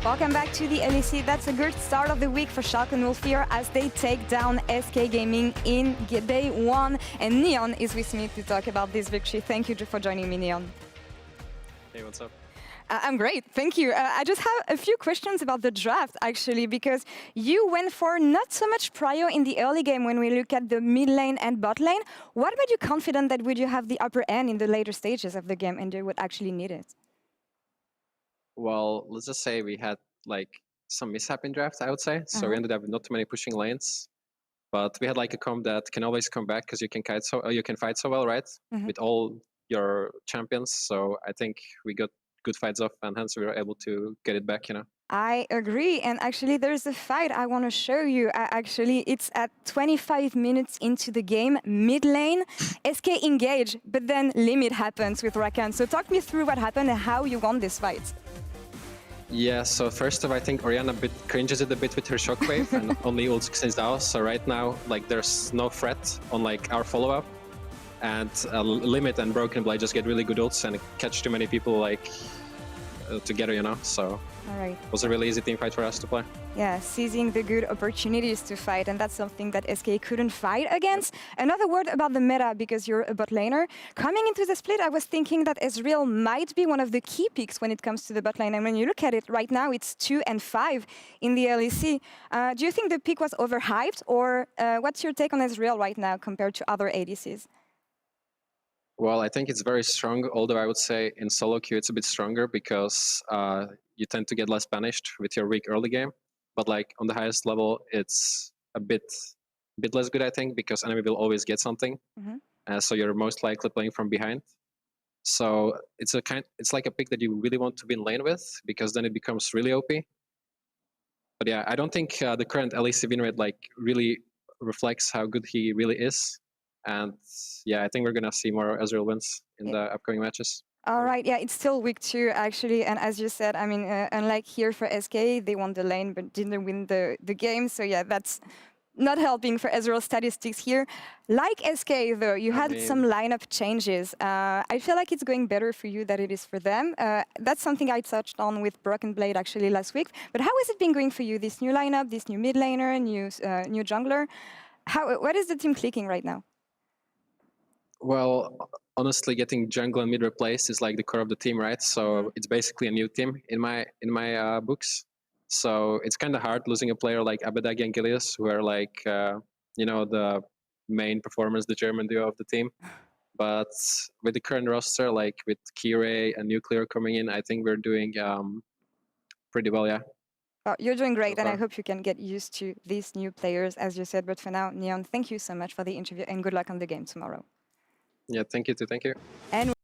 Welcome back to the LEC. That's a good start of the week for Schalke 04 as they take down SK Gaming in day one. And Neon is with me to talk about this victory. Thank you for joining me, Neon. Hey, what's up? I'm great, thank you. I just have a few questions about the draft, actually, because you went for not so much prio in the early game when we look at the mid lane and bot lane. What made you confident that would you have the upper end in the later stages of the game and you would actually need it? Well, let's just say we had like some mishap in draft, I would say. So we ended up with not too many pushing lanes, but we had like a comp that can always come back because you can fight so well, right? With all your champions. So I think we got good fights off, and hence we were able to get it back. I agree, and actually there's a fight I want to show you. Actually, it's at 25 minutes into the game, mid lane, SK engage, but then limit happens with Rakan. So talk me through what happened and how you won this fight. Yeah, so first off, I think Orianna cringes it a bit with her shockwave and only ult succeeds out. So right now, like there's no threat on like our follow-up, and Limit and Broken Blade just get really good ults and catch too many people like together, So it was a really easy team fight for us to play. Yeah, seizing the good opportunities to fight, and that's something that SK couldn't fight against. Another word about the meta, because you're a bot laner. Coming into the split, I was thinking that Ezreal might be one of the key picks when it comes to the bot lane, and when you look at it right now, it's 2 and 5 in the LEC. Do you think the pick was overhyped, or what's your take on Ezreal right now compared to other ADCs? Well, I think it's very strong, although I would say in solo queue it's a bit stronger because you tend to get less banished with your weak early game. But like on the highest level, it's a bit less good, I think, because enemy will always get something. So you're most likely playing from behind. So it's like a pick that you really want to be in lane with, because then it becomes really OP. But yeah, I don't think the current LEC win rate like really reflects how good he really is. And yeah, I think we're going to see more Ezreal wins in the upcoming matches. All right, yeah, it's still week 2, actually. And as you said, I mean, unlike here for SK, they won the lane but didn't win the game. So yeah, that's not helping for Ezreal statistics here. Like SK, though, you had some lineup changes. I feel like it's going better for you than it is for them. That's something I touched on with Broken Blade, actually, last week. But how has it been going for you, this new lineup, this new mid laner, new jungler? What is the team clicking right now? Well, honestly, getting jungle and mid replaced is like the core of the team, right? So it's basically a new team in my books. So it's kind of hard losing a player like Abadagi and Gilius, who are like the main performers, the German duo of the team. But with the current roster, like with Kirei and Nuclear coming in, I think we're doing pretty well, yeah. Oh, you're doing great, and I hope you can get used to these new players, as you said. But for now, Neon, thank you so much for the interview, and good luck on the game tomorrow. Yeah, thank you too. Thank you. And